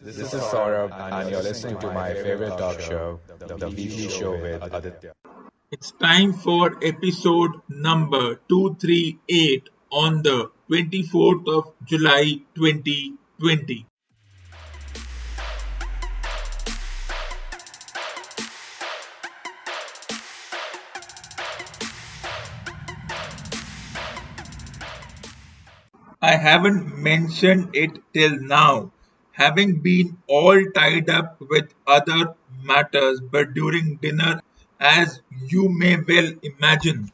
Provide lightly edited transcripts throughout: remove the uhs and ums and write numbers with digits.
This is Saurabh, and you're listening to my favorite talk show, the PG Show with Aditya. It's time for episode number 238 on the 24th of July 2020. I haven't mentioned it till now, having been all tied up with other matters, but during dinner, as you may well imagine,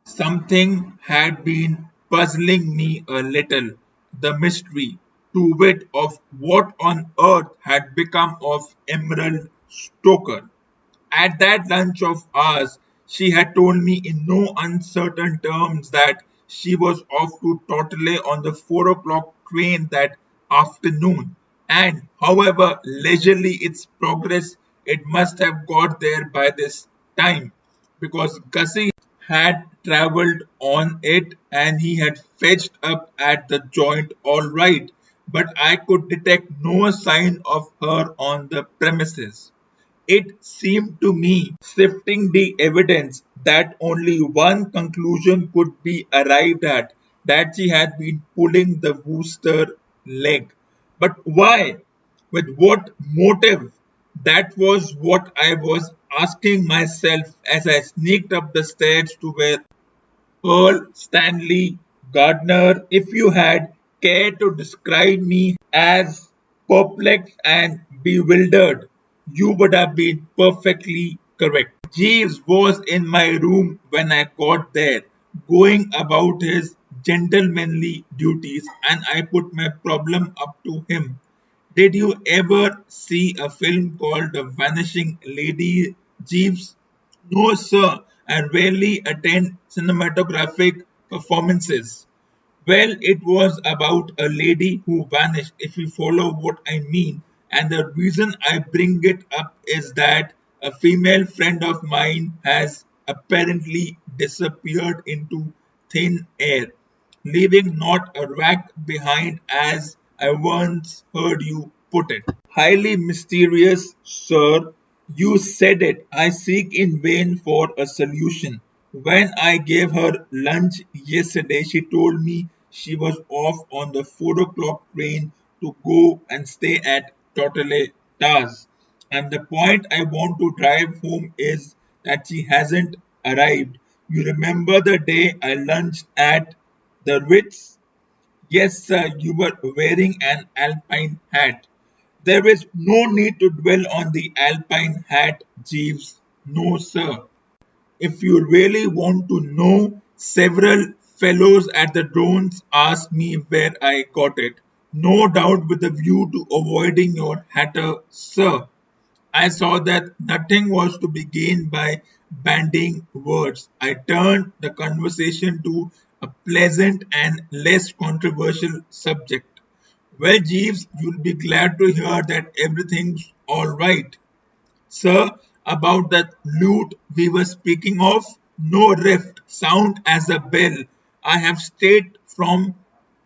something had been puzzling me a little. The mystery, to wit, of what on earth had become of Emerald Stoker. At that lunch of ours, she had told me in no uncertain terms that she was off to Tortellay on the 4 o'clock train that afternoon, and however leisurely its progress, it must have got there by this time, because Gussie had travelled on it and he had fetched up at the joint all right, but I could detect no sign of her on the premises. It seemed to me, sifting the evidence, that only one conclusion could be arrived at, that she had been pulling the Wooster leg. But why? With what motive? That was what I was asking myself as I sneaked up the stairs to where Earl Stanley Gardner, if you had cared to describe me as perplexed and bewildered, you would have been perfectly correct. Jeeves was in my room when I got there, going about his gentlemanly duties, and I put my problem up to him. Did you ever see a film called The Vanishing Lady, Jeeves? No, sir. I rarely attend cinematographic performances. Well, it was about a lady who vanished, if you follow what I mean. And the reason I bring it up is that a female friend of mine has apparently disappeared into thin air, leaving not a rack behind, as I once heard you put it. Highly mysterious, sir. You said it. I seek in vain for a solution. When I gave her lunch yesterday, she told me she was off on the 4 o'clock train to go and stay at Tortellay Towers. And the point I want to drive home is that she hasn't arrived. You remember the day I lunched at the Ritz? Yes, sir, you were wearing an alpine hat. There is no need to dwell on the alpine hat, Jeeves. No, sir. If you really want to know, several fellows at the drones asked me where I got it. No doubt with a view to avoiding your hatter, sir. I saw that nothing was to be gained by bandying words. I turned the conversation to a pleasant and less controversial subject. Well, Jeeves, you'll be glad to hear that everything's all right. Sir, about that lute we were speaking of, no rift, sound as a bell. I have stated from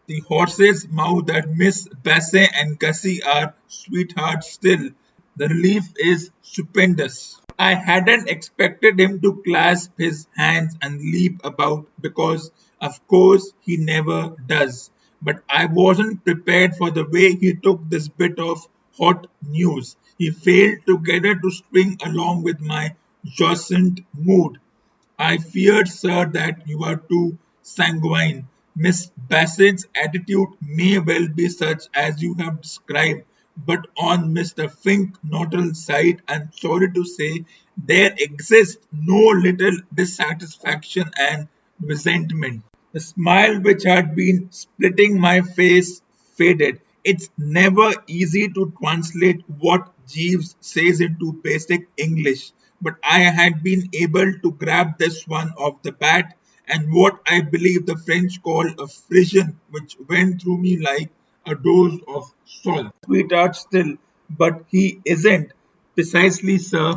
the horse's mouth that Miss Bassett and Gussie are sweethearts still. The relief is stupendous. I hadn't expected him to clasp his hands and leap about because, of course, he never does. But I wasn't prepared for the way he took this bit of hot news. He failed together to string along with my jocund mood. I feared, sir, that you are too sanguine. Miss Bassett's attitude may well be such as you have described, but on Mr. Fink Noddle's side, I'm sorry to say, there exists no little dissatisfaction and resentment. The smile which had been splitting my face faded. It's never easy to translate what Jeeves says into basic English, but I had been able to grab this one off the bat, and what I believe the French call a frisson, which went through me like a dose of salt. Sweetheart still, but he isn't. Precisely, sir.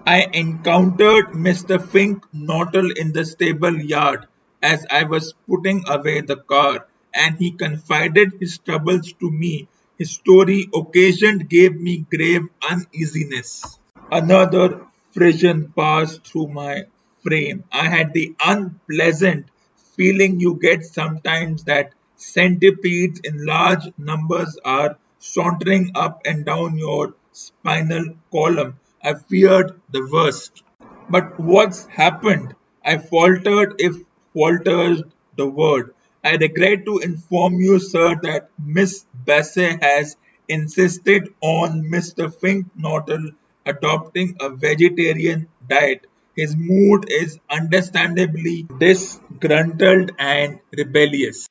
I encountered Mr. Fink Nottle in the stable yard as I was putting away the car, and he confided his troubles to me. His story occasioned gave me grave uneasiness. Another frisson passed through my frame. I had the unpleasant feeling you get sometimes that centipedes in large numbers are sauntering up and down your spinal column. I feared the worst. But what's happened? I faltered, if falters the word. I regret to inform you, sir, that Miss Bassett has insisted on Mr. Finknottle adopting a vegetarian diet. His mood is understandably disgruntled and rebellious.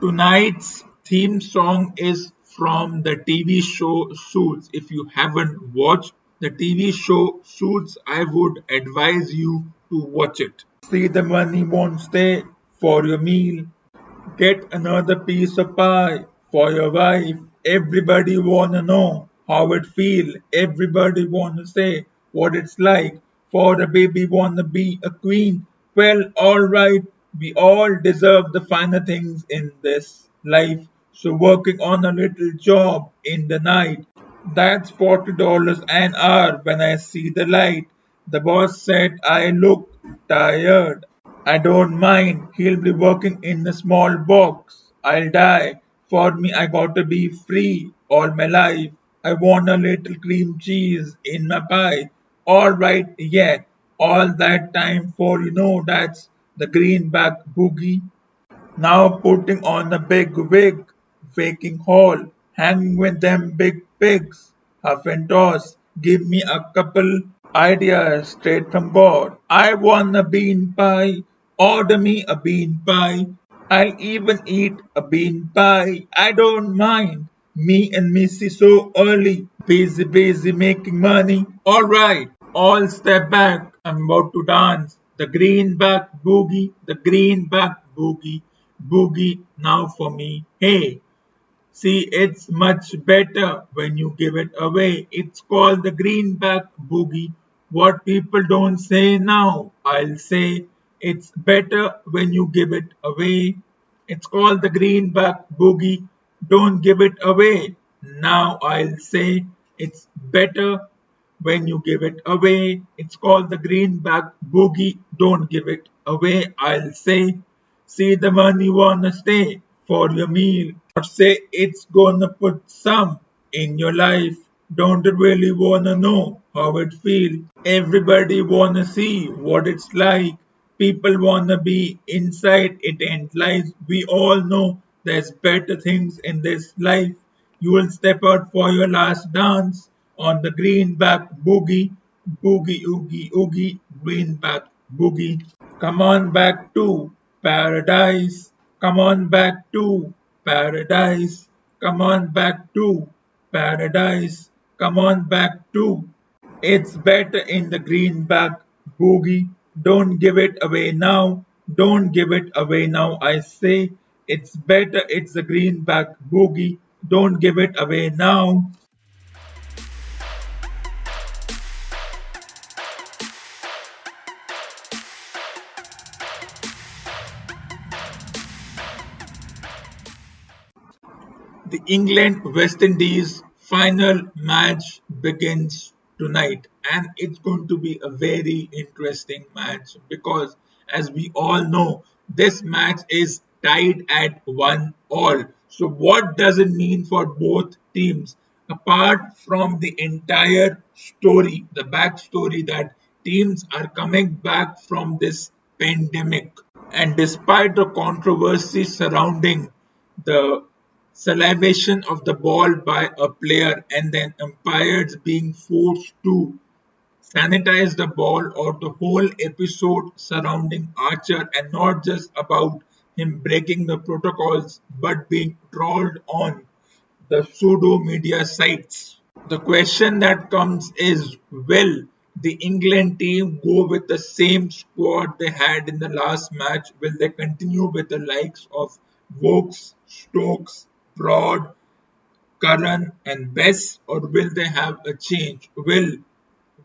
Tonight's theme song is from the TV show Suits. If you haven't watched the TV show Suits, I would advise you to watch it. See, the money won't stay for your meal. Get another piece of pie for your wife. Everybody wanna know how it feel. Everybody wanna say what it's like for a baby wanna be a queen. Well, alright, we all deserve the finer things in this life. So working on a little job in the night, that's $40 an hour when I see the light. The boss said I look tired. I don't mind. He'll be working in a small box. I'll die. For me, I gotta be free all my life. I want a little cream cheese in my pie. Alright, yeah. All that time for that's the greenback boogie. Now putting on a big wig, faking hall, hanging with them big pigs, huff and toss, give me a couple ideas straight from God. I want a bean pie, order me a bean pie. I'll even eat a bean pie. I don't mind. Me and Missy so early, busy, busy making money. Alright, all step back. I'm about to dance. The greenback boogie, the greenback boogie, boogie now for me. Hey, see, it's much better when you give it away. It's called the greenback boogie. What people don't say now, I'll say it's better when you give it away. It's called the greenback boogie. Don't give it away. Now I'll say it's better when you give it away. It's called the greenback boogie. Don't give it away. I'll say, see the money wanna stay for your meal. Or say it's gonna put some in your life. Don't really wanna know how it feels. Everybody wanna see what it's like. People wanna be inside it and life. We all know there's better things in this life. You will step out for your last dance on the greenback boogie, boogie oogie oogie, greenback boogie. Come on back to paradise. Come on back to paradise. Come on back to paradise. Come on back to. It's better in the greenback boogie. Don't give it away now. Don't give it away now. I say it's better. It's the greenback boogie. Don't give it away now. The England West Indies final match begins tonight, and it's going to be a very interesting match because, as we all know, this match is tied at 1-all. So, what does it mean for both teams? Apart from the entire story, the backstory that teams are coming back from this pandemic, and despite the controversy surrounding the salivation of the ball by a player and then umpires being forced to sanitize the ball, or the whole episode surrounding Archer, and not just about him breaking the protocols but being trolled on the pseudo media sites. The question that comes is, will the England team go with the same squad they had in the last match? Will they continue with the likes of Vokes, Stokes, Broad, Curran and Bess, or will they have a change? Will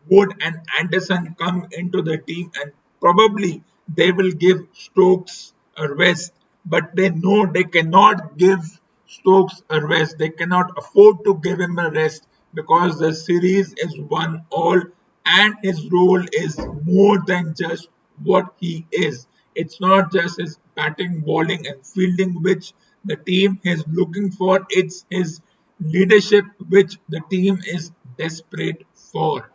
Wood and Anderson come into the team, and probably they will give Stokes a rest, but they know they cannot give Stokes a rest. They cannot afford to give him a rest because the series is one all and his role is more than just what he is. It's not just his batting, bowling, and fielding which the team is looking for, it's his leadership which the team is desperate for.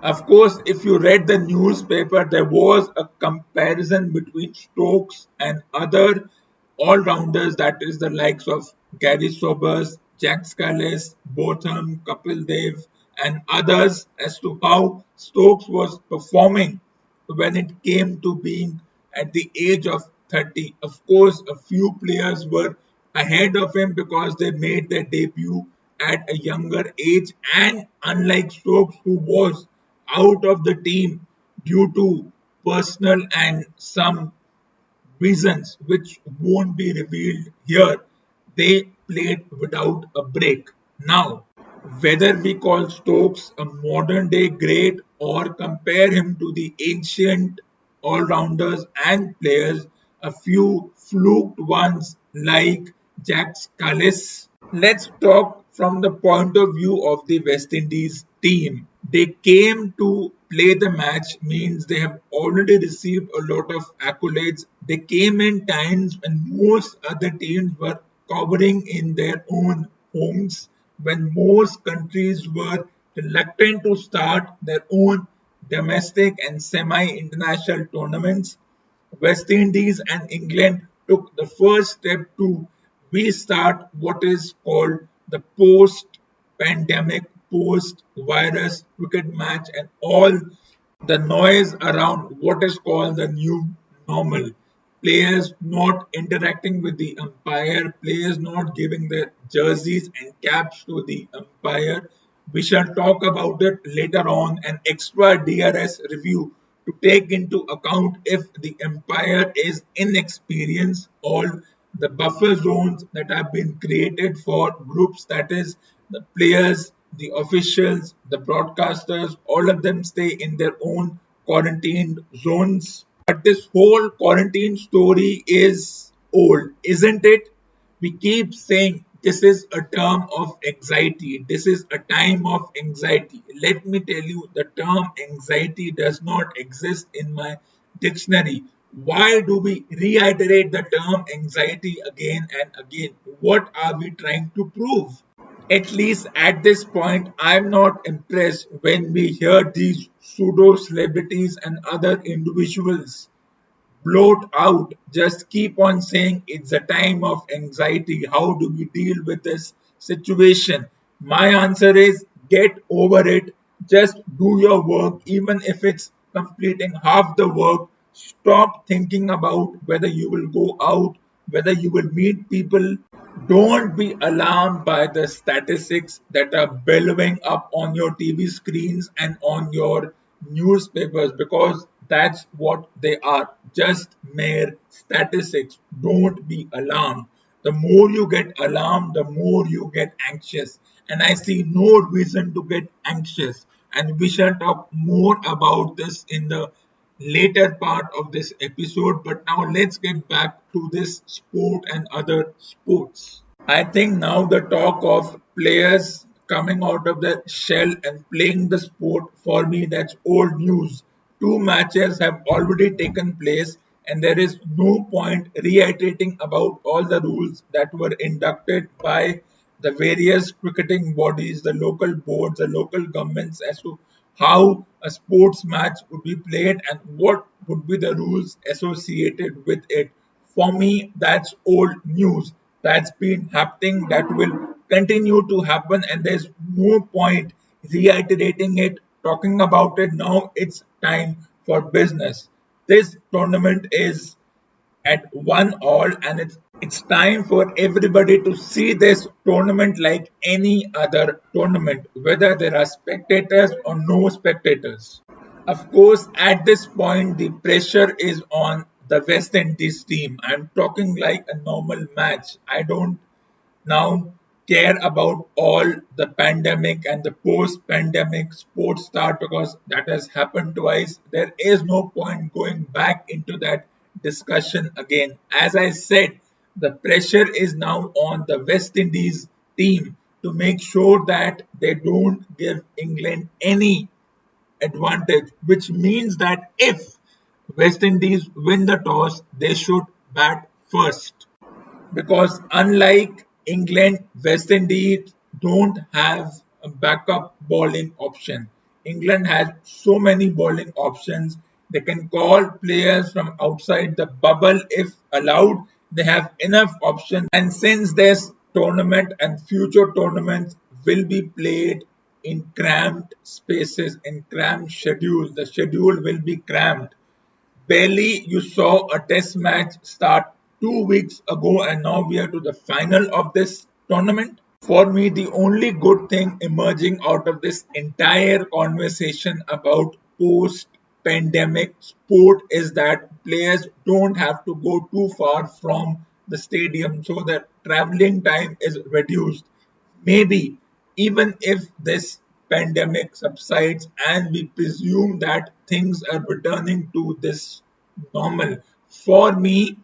Of course, if you read the newspaper, there was a comparison between Stokes and other all-rounders, that is the likes of Gary Sobers, Jack Scalise, Botham, Kapil Dev, and others as to how Stokes was performing when it came to being at the age of 30. Of course, a few players were ahead of him because they made their debut at a younger age, and unlike Stokes, who was out of the team due to personal and some reasons which won't be revealed here, they played without a break. Now, whether we call Stokes a modern day great or compare him to the ancient all rounders and players, a few fluked ones like Jack Scalise, let's talk from the point of view of the West Indies team. They came to play the match, means they have already received a lot of accolades. They came in times when most other teams were covering in their own homes, when most countries were reluctant to start their own domestic and semi-international tournaments. West Indies and England took the first step to restart what is called the post-pandemic, post-virus cricket match, and all the noise around what is called the new normal. Players not interacting with the umpire, players not giving their jerseys and caps to the umpire. We shall talk about it later on. An extra DRS review to take into account if the umpire is inexperienced. All the buffer zones that have been created for groups, that is the players, the officials, the broadcasters, all of them stay in their own quarantined zones. But this whole quarantine story is old, isn't it? We keep saying this is a term of anxiety. This is a time of anxiety. Let me tell you, the term anxiety does not exist in my dictionary. Why do we reiterate the term anxiety again and again? What are we trying to prove? At least at this point, I'm not impressed when we hear these pseudo celebrities and other individuals bloat out. Just keep on saying it's a time of anxiety. How do we deal with this situation? My answer is get over it. Just do your work, even if it's completing half the work. Stop thinking about whether you will go out, whether you will meet people. Don't be alarmed by the statistics that are bellowing up on your TV screens and on your newspapers, because that's what they are, just mere statistics. Don't be alarmed. The more you get alarmed, the more you get anxious. And I see no reason to get anxious. And we shall talk more about this in the later part of this episode. But now let's get back to this sport and other sports. I think now the talk of players coming out of the shell and playing the sport, for me, that's old news. Two matches have already taken place, and there is no point reiterating about all the rules that were inducted by the various cricketing bodies, the local boards, the local governments, as to how a sports match would be played and what would be the rules associated with it. For me, that's old news. That's been happening, that will continue to happen, and there's no point reiterating it, talking about it. Now it's time for business. This tournament is at one all, and it's time for everybody to see this tournament like any other tournament, whether there are spectators or no spectators. Of course, at this point, the pressure is on the West Indies team. I'm talking like a normal match. I don't now care about all the pandemic and the post-pandemic sports start because that has happened twice. There is no point going back into that discussion again. As I said, the pressure is now on the West Indies team to make sure that they don't give England any advantage, which means that if West Indies win the toss, they should bat first because unlike England, West Indies don't have a backup bowling option. England has so many bowling options. They can call players from outside the bubble if allowed. They have enough options. And since this tournament and future tournaments will be played in cramped spaces, in cramped schedules, the schedule will be cramped. Barely you saw a test match start 2 weeks ago, and now we are to the final of this tournament. For me, the only good thing emerging out of this entire conversation about post pandemic sport is that players don't have to go too far from the stadium, so that traveling time is reduced. Maybe even if this pandemic subsides and we presume that things are returning to this normal, for me,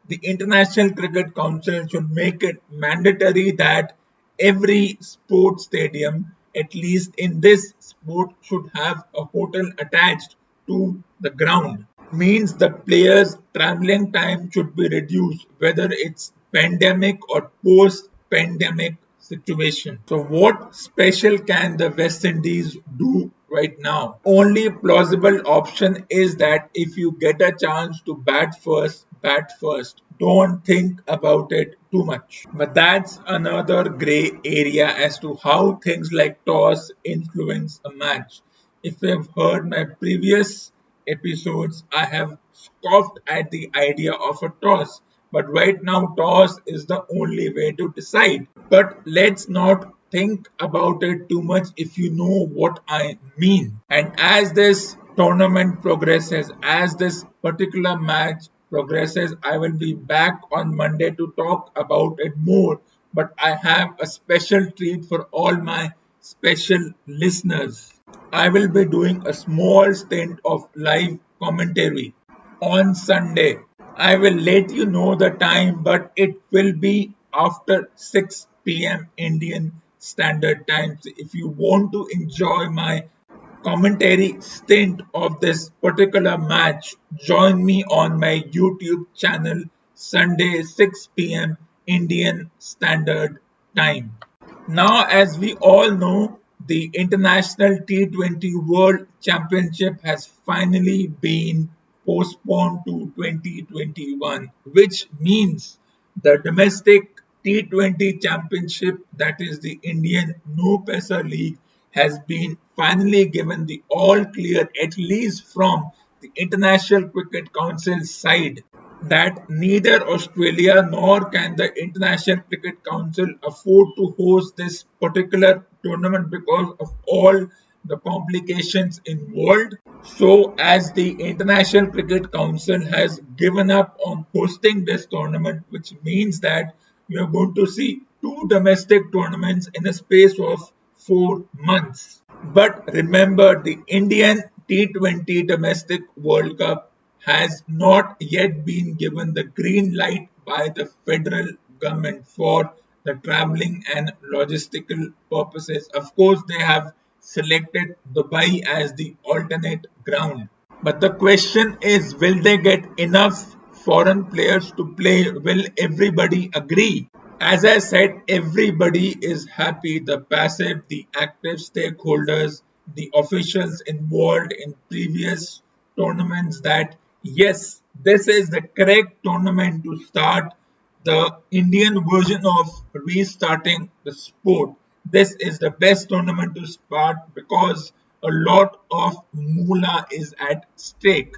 the International Cricket Council should make it mandatory that every sports stadium, at least in this sport, should have a hotel attached to the ground. Means the players' traveling time should be reduced, whether it's pandemic or post-pandemic situation. So, what special can the West Indies do right now? Only plausible option is that if you get a chance to bat first, bat first. Don't think about it too much. But that's another grey area as to how things like toss influence a match. If you've heard my previous episodes, I have scoffed at the idea of a toss. But right now, toss is the only way to decide. But let's not think about it too much if you know what I mean. And as this tournament progresses, as this particular match progresses, I will be back on Monday to talk about it more. But I have a special treat for all my special listeners. I will be doing a small stint of live commentary on Sunday. I will let you know the time, but it will be after 6 p.m. Indian Standard Time. So if you want to enjoy my commentary stint of this particular match, join me on my YouTube channel Sunday 6 p.m. Indian Standard Time. Now, as we all know, the International T20 World Championship has finally been postponed to 2021, which means the domestic T20 Championship, that is the Indian No Pacer League, has been finally given the all clear, at least from the International Cricket Council side, that neither Australia nor can the International Cricket Council afford to host this particular tournament because of all the complications involved. So, as the International Cricket Council has given up on hosting this tournament, which means that you are going to see two domestic tournaments in a space of 4 months. But remember, the Indian T20 Domestic World Cup has not yet been given the green light by the federal government for the travelling and logistical purposes. Of course, they have selected Dubai as the alternate ground. But the question is, will they get enough foreign players to play? Will everybody agree? As I said, everybody is happy, the passive, the active stakeholders, the officials involved in previous tournaments, that yes, this is the correct tournament to start the Indian version of restarting the sport. This is the best tournament to start because a lot of moolah is at stake.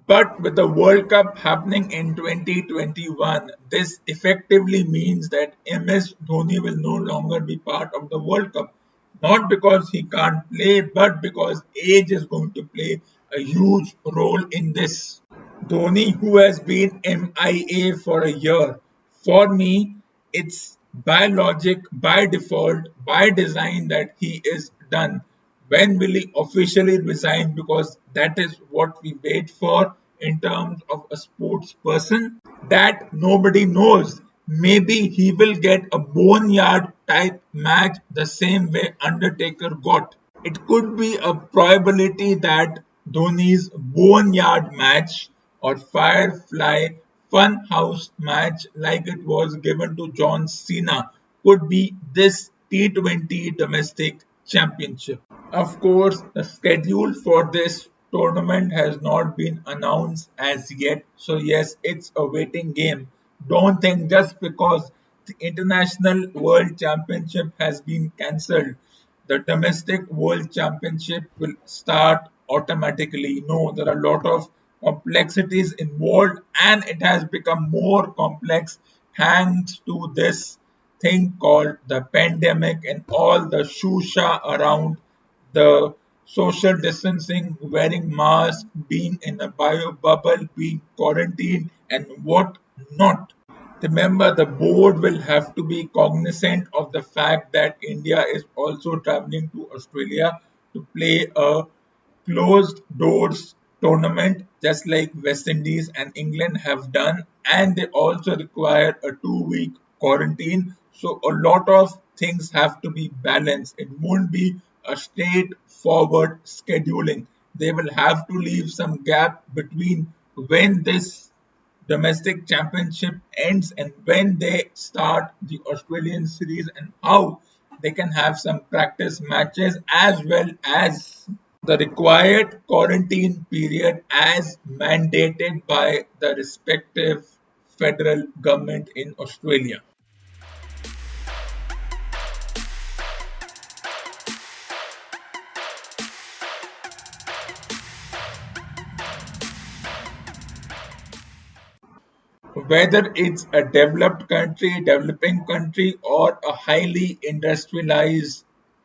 But with the World Cup happening in 2021, this effectively means that MS Dhoni will no longer be part of the World Cup. Not because he can't play, but because age is going to play a huge role in this. Dhoni, who has been MIA for a year, for me, it's by logic, by default, by design that he is done. When will he officially resign? Because that is what we wait for in terms of a sports person. That nobody knows. Maybe he will get a boneyard type match the same way Undertaker got. It could be a probability that Dhoni's boneyard match or Firefly Funhouse match, like it was given to John Cena, could be this T20 domestic championship. Of course, the schedule for this tournament has not been announced as yet. So, yes, it's a waiting game. Don't think just because the International World Championship has been cancelled, the domestic World Championship will start automatically. No, there are a lot of complexities involved, and it has become more complex thanks to this thing called the pandemic and all the shusha around the social distancing, wearing masks, being in a bio bubble, being quarantined, and what not. Remember, the board will have to be cognizant of the fact that India is also traveling to Australia to play a closed doors tournament, just like West Indies and England have done, and they also require a 2 week quarantine. So, a lot of things have to be balanced. It won't be a straightforward scheduling. They will have to leave some gap between when this domestic championship ends and when they start the Australian series and how they can have some practice matches as well as the required quarantine period as mandated by the respective federal government in Australia. Whether it's a developed country, developing country, or a highly industrialized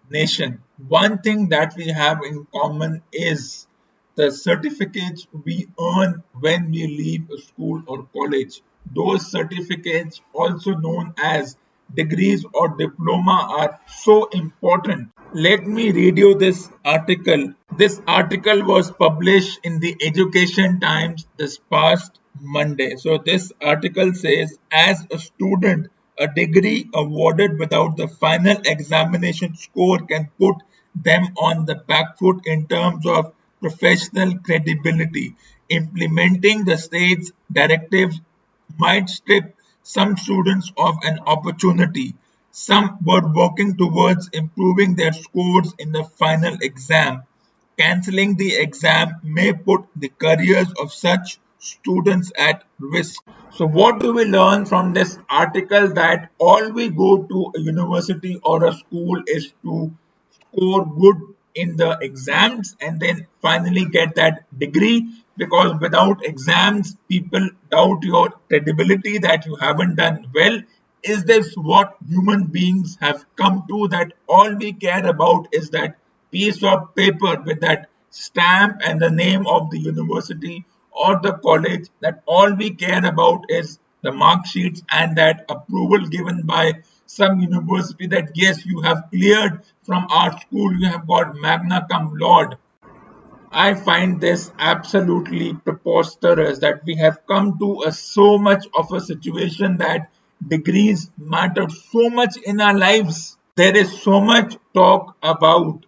nation, one thing that we have in common is the certificates we earn when we leave a school or college. Those certificates, also known as degrees or diploma, are so important. Let me read you this article. This article was published in the Education Times this past Monday. So, this article says, as a student, a degree awarded without the final examination score can put them on the back foot in terms of professional credibility. Implementing the state's directives might strip some students of an opportunity. Some were working towards improving their scores in the final exam. Cancelling the exam may put the careers of such students at risk. So, what do we learn from this article? That all we go to a university or a school is to score good in the exams and then finally get that degree, because without exams people doubt your credibility that you haven't done well. Is this what human beings have come to, that all we care about is that piece of paper with that stamp and the name of the university or the college, that all we care about is the mark sheets and that approval given by some university that yes, you have cleared from our school, you have got magna cum laude. I find this absolutely preposterous that we have come to so much of a situation that degrees matter so much in our lives. There is so much talk about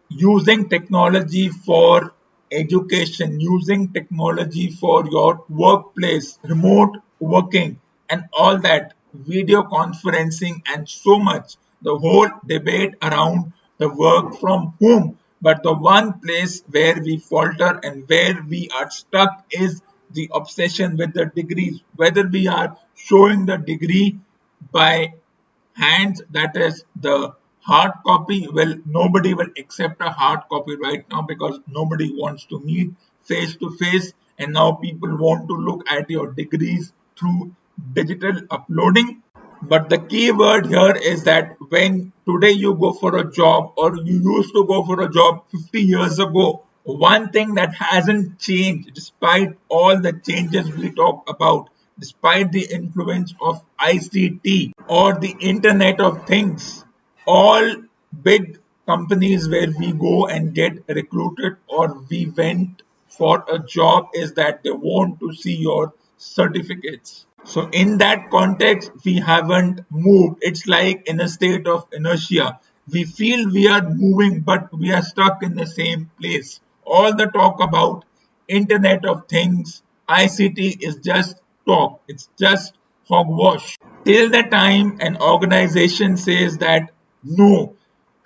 using technology for education, using technology for your workplace, remote working, and all that, video conferencing, and so much. The whole debate around the work from home. But the one place where we falter and where we are stuck is the obsession with the degrees. Whether we are showing the degree by hands, that is the hard copy. Well, nobody will accept a hard copy right now because nobody wants to meet face to face, and now people want to look at your degrees through digital uploading. But the key word here is that when today you go for a job or you used to go for a job 50 years ago, one thing that hasn't changed despite all the changes we talk about, despite the influence of ICT or the Internet of Things, all big companies where we go and get recruited or we went for a job is that they want to see your certificates. So in that context, we haven't moved. It's like in a state of inertia. We feel we are moving, but we are stuck in the same place. All the talk about Internet of Things, ICT is just talk. It's just hogwash. Till the time an organization says that no,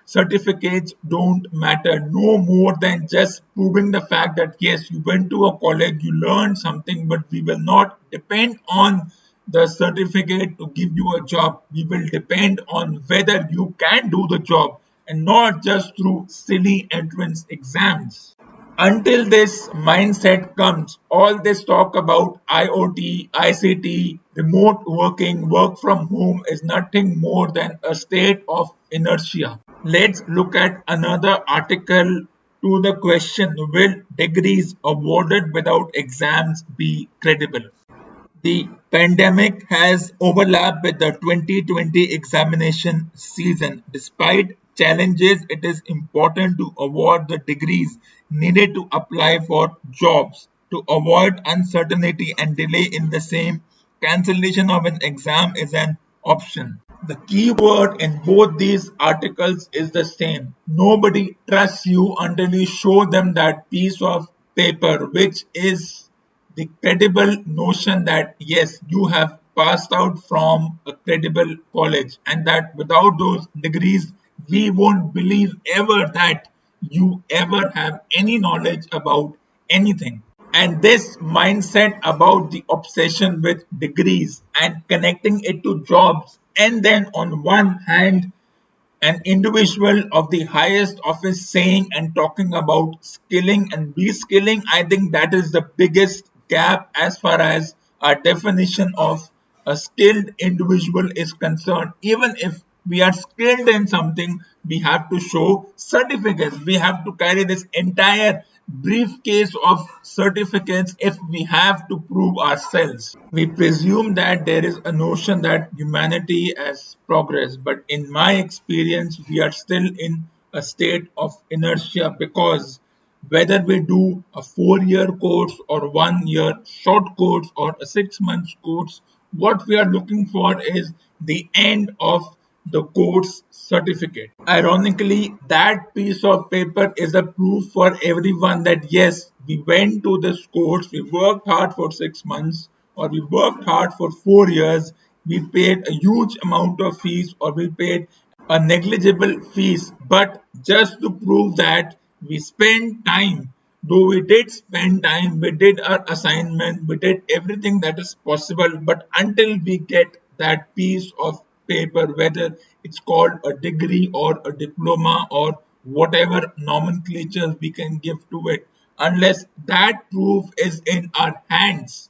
certificates don't matter no more than just proving the fact that yes, you went to a college, you learned something, but we will not depend on the certificate to give you a job. We will depend on whether you can do the job and not just through silly entrance exams. Until this mindset comes, all this talk about IoT, ICT, remote working, work from home is nothing more than a state of inertia. Let's look at another article to the question, will degrees awarded without exams be credible? The pandemic has overlapped with the 2020 examination season. Despite challenges, it is important to award the degrees needed to apply for jobs. To avoid uncertainty and delay in the same, cancellation of an exam is an option. The key word in both these articles is the same. Nobody trusts you until you show them that piece of paper, which is the credible notion that yes, you have passed out from a credible college, and that without those degrees, we won't believe ever that you ever have any knowledge about anything. And this mindset about the obsession with degrees and connecting it to jobs, and then on one hand an individual of the highest office saying and talking about skilling and reskilling, I think that is the biggest gap as far as our definition of a skilled individual is concerned. Even if we are skilled in something, we have to show certificates. We have to carry this entire briefcase of certificates if we have to prove ourselves. We presume that there is a notion that humanity has progressed, but in my experience, we are still in a state of inertia because whether we do a 4 year course or 1 year short course or a 6 months course, what we are looking for is the end of the course certificate. Ironically, that piece of paper is a proof for everyone that yes, we went to this course, we worked hard for 6 months, or we worked hard for 4 years, we paid a huge amount of fees, or we paid a negligible fees, but just to prove that we spent time. Though we did spend time, we did our assignment, we did everything that is possible, but until we get that piece of paper, whether it's called a degree or a diploma or whatever nomenclature we can give to it, unless that proof is in our hands,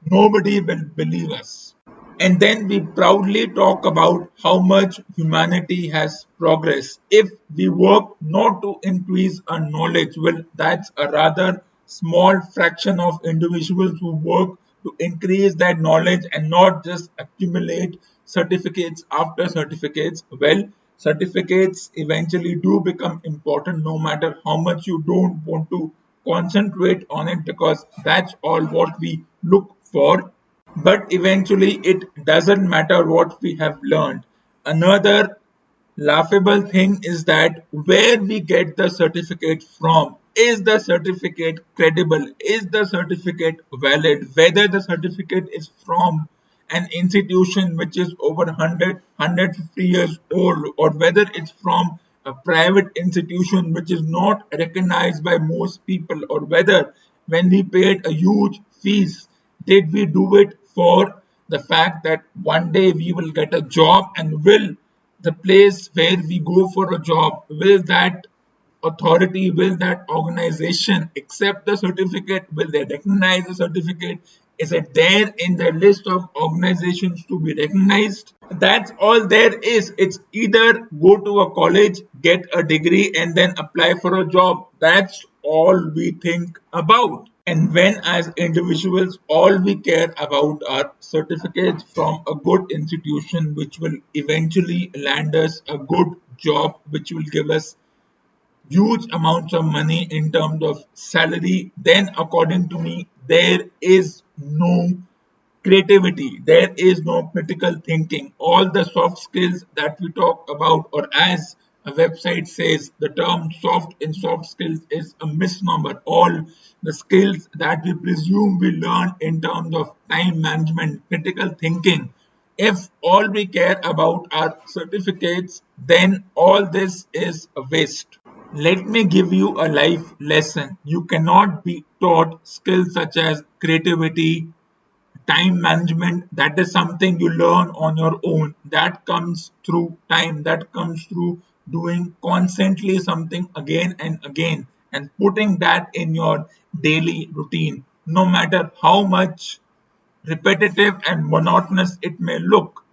nobody will believe us. And then we proudly talk about how much humanity has progressed. If we work not to increase our knowledge, well, that's a rather small fraction of individuals who work to increase that knowledge and not just accumulate certificates after certificates. Well, certificates eventually do become important no matter how much you don't want to concentrate on it because that's all what we look for, but eventually it doesn't matter what we have learned. Another laughable thing is that where we get the certificate from, is the certificate credible, is the certificate valid, whether the certificate is from an institution which is over 100 years old, or whether it's from a private institution which is not recognized by most people, or whether when we paid a huge fees, did we do it for the fact that one day we will get a job, and will the place where we go for a job, will that authority, will that organization accept the certificate, will they recognize the certificate, is it there in the list of organizations to be recognized? That's all there is. It's either go to a college, get a degree, and then apply for a job. That's all we think about. And when, as individuals, all we care about are certificates from a good institution, which will eventually land us a good job, which will give us huge amounts of money in terms of salary, then according to me, there is no creativity, there is no critical thinking. All the soft skills that we talk about, or as a website says, the term soft in soft skills is a misnomer. All the skills that we presume we learn in terms of time management, critical thinking, if all we care about are certificates, then all this is a waste. Let me give you a life lesson. You cannot be taught skills such as creativity, time management. That is something you learn on your own. That comes through time, that comes through doing constantly something again and again and putting that in your daily routine, no matter how much repetitive and monotonous it may look.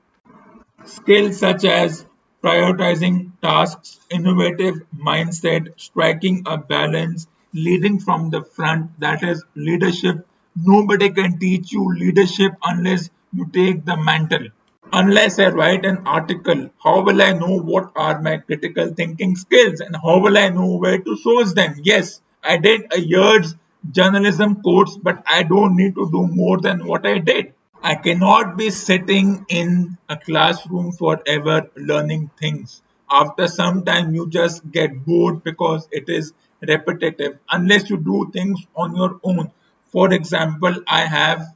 Skills such as prioritizing tasks, innovative mindset, striking a balance, leading from the front, that is leadership. Nobody can teach you leadership unless you take the mantle. Unless I write an article, how will I know what are my critical thinking skills and how will I know where to source them? Yes, I did a year's journalism course, but I don't need to do more than what I did. I cannot be sitting in a classroom forever learning things. After some time, you just get bored because it is repetitive unless you do things on your own. For example, I have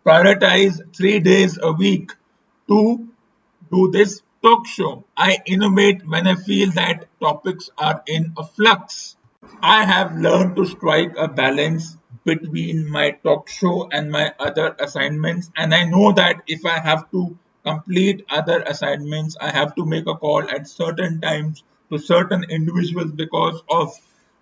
prioritized 3 days a week to do this talk show. I innovate when I feel that topics are in a flux. I have learned to strike a balance between my talk show and my other assignments, and I know that if I have to complete other assignments, I have to make a call at certain times to certain individuals because of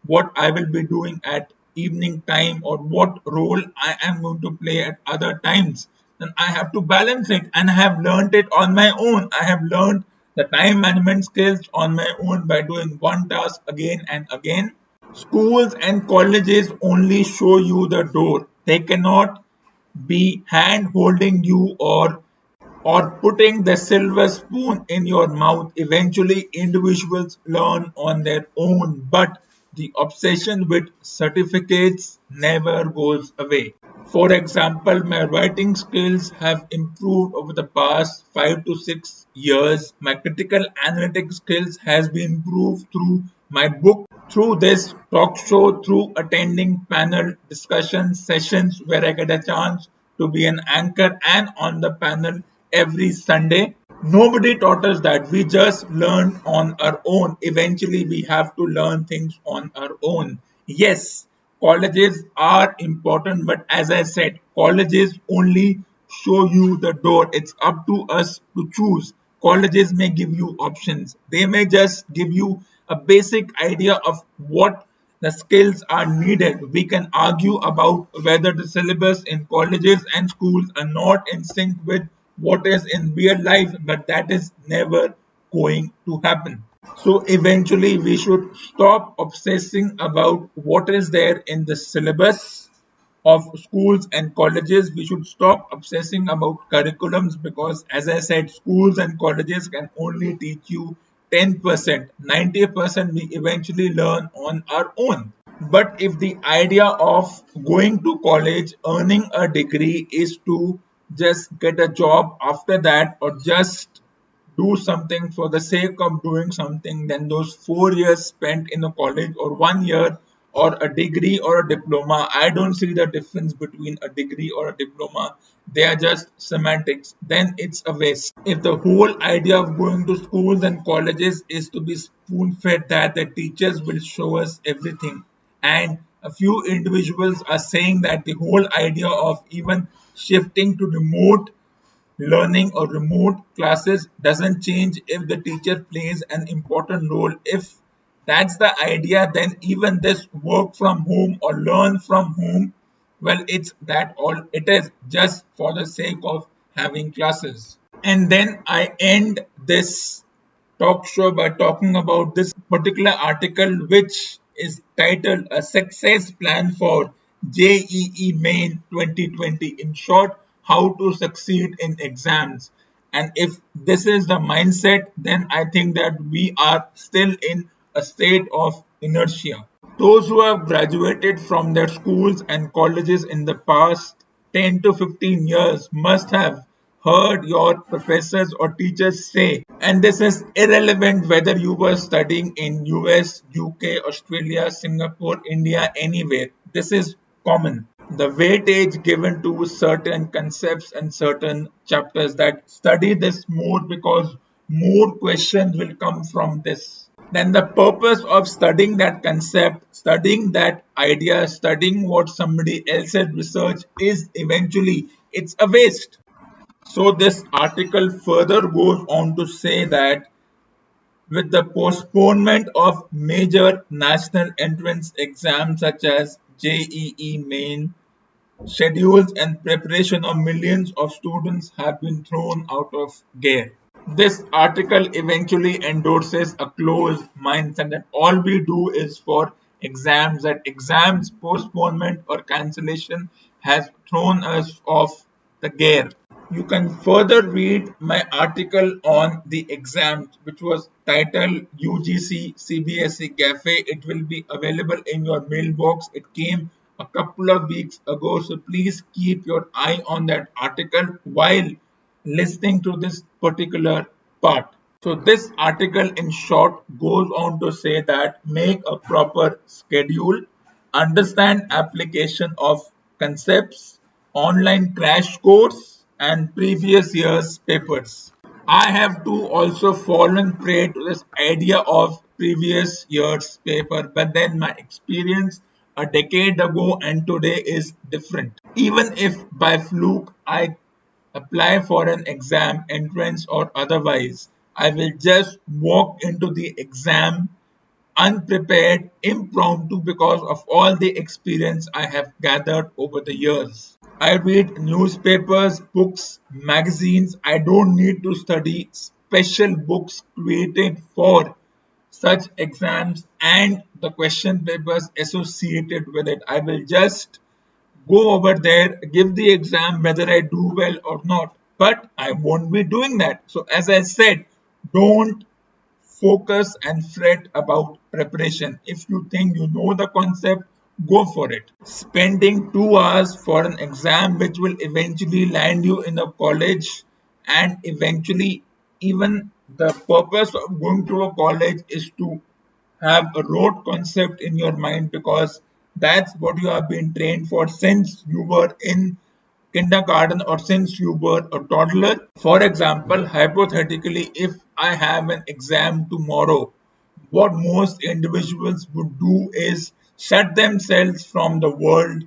what I will be doing at evening time or what role I am going to play at other times. Then I have to balance it, and I have learned it on my own. I have learned the time management skills on my own by doing one task again and again. Schools and colleges only show you the door. They cannot be hand holding you or putting the silver spoon in your mouth. Eventually, individuals learn on their own, but the obsession with certificates never goes away. For example, my writing skills have improved over the past 5 to 6 years. My critical analytic skills has been improved through my book, through this talk show, through attending panel discussion sessions where I get a chance to be an anchor and on the panel every Sunday. Nobody taught us that. We just learned on our own. Eventually, we have to learn things on our own. Yes, colleges are important, but as I said, colleges only show you the door. It's up to us to choose. Colleges may give you options, they may just give you a basic idea of what the skills are needed. We can argue about whether the syllabus in colleges and schools are not in sync with what is in real life, but that is never going to happen. So eventually, we should stop obsessing about what is there in the syllabus of schools and colleges. We should stop obsessing about curriculums because, as I said, schools and colleges can only teach you 10%. 90% we eventually learn on our own. But if the idea of going to college, earning a degree is to just get a job after that or just do something for the sake of doing something, then those 4 years spent in a college or 1 year or a degree or a diploma, I don't see the difference between a degree or a diploma. They are just semantics. Then it's a waste. If the whole idea of going to schools and colleges is to be spoon fed that the teachers will show us everything, and a few individuals are saying that the whole idea of even shifting to remote learning or remote classes doesn't change if the teacher plays an important role. If that's the idea, then even this work from home or learn from home, well, it's that all it is, just for the sake of having classes. And then I end this talk show by talking about this particular article, which is titled A Success Plan for JEE Main 2020. In short, how to succeed in exams. And if this is the mindset, then I think that we are still in a state of inertia. Those who have graduated from their schools and colleges in the past 10 to 15 years must have heard your professors or teachers say, and this is irrelevant whether you were studying in US, UK, Australia, Singapore, India, anywhere. This is common. The weightage given to certain concepts and certain chapters, that study this more because more questions will come from this. Then the purpose of studying that concept, studying that idea, studying what somebody else has researched is eventually it's a waste. So this article further goes on to say that with the postponement of major national entrance exams such as JEE Main, schedules and preparation of millions of students have been thrown out of gear. This article eventually endorses a closed mindset that all we do is for exams, that exams postponement or cancellation has thrown us off the gear. You can further read my article on the exams, which was titled UGC CBSE Cafe. It will be available in your mailbox. It came a couple of weeks ago, so please keep your eye on that article while listening to this particular part. So this article in short goes on to say that make a proper schedule, understand application of concepts, online crash course and previous year's papers. I have too also fallen prey to this idea of previous year's paper, but then my experience a decade ago and today is different. Even if by fluke I apply for an exam, entrance or otherwise, I will just walk into the exam unprepared, impromptu because of all the experience I have gathered over the years. I read newspapers, books, magazines. I don't need to study special books created for such exams and the question papers associated with it. I will just go over there, give the exam whether I do well or not. But I won't be doing that. So, as I said, don't focus and fret about preparation. If you think you know the concept, go for it. Spending 2 hours for an exam which will eventually land you in a college, and eventually, even the purpose of going to a college is to have a rote concept in your mind because that's what you have been trained for since you were in kindergarten or since you were a toddler. For example, hypothetically, if I have an exam tomorrow, what most individuals would do is shut themselves from the world,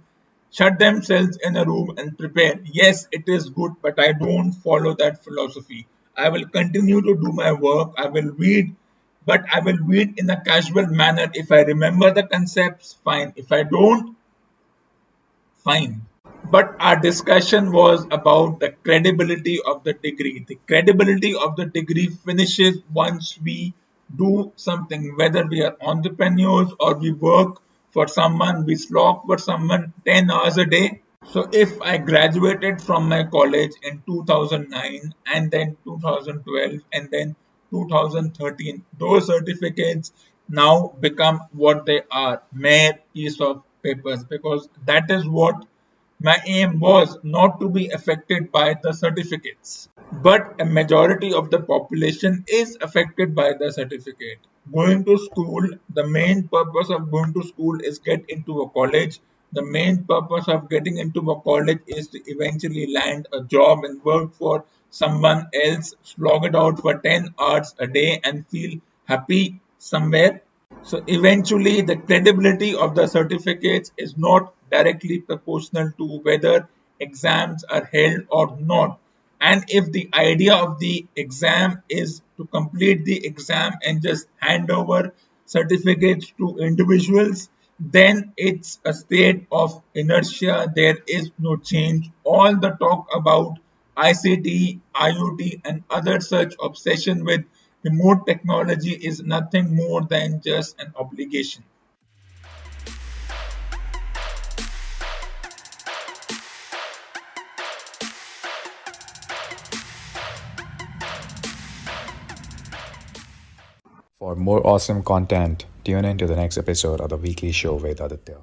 shut themselves in a room and prepare. Yes, it is good, but I don't follow that philosophy. I will continue to do my work. I will read, but I will read in a casual manner. If I remember the concepts, fine. If I don't, fine. But our discussion was about the credibility of the degree. The credibility of the degree finishes once we do something, whether we are entrepreneurs or we work for someone, we slog for someone 10 hours a day. So if I graduated from my college in 2009 and then 2012 and then 2013, those certificates now become what they are, mere piece of papers, because that is what my aim was, not to be affected by the certificates. But a majority of the population is affected by the certificate. Going to school, the main purpose of going to school is get into a college. The main purpose of getting into a college is to eventually land a job and work for someone else, slog it out for 10 hours a day and feel happy somewhere. So eventually, the credibility of the certificates is not directly proportional to whether exams are held or not. And if the idea of the exam is to complete the exam and just hand over certificates to individuals, then it's a state of inertia. There is no change. All the talk about ICT, IoT, and other such obsession with remote technology is nothing more than just an obligation. For more awesome content, tune in to the next episode of the weekly show with Aditya.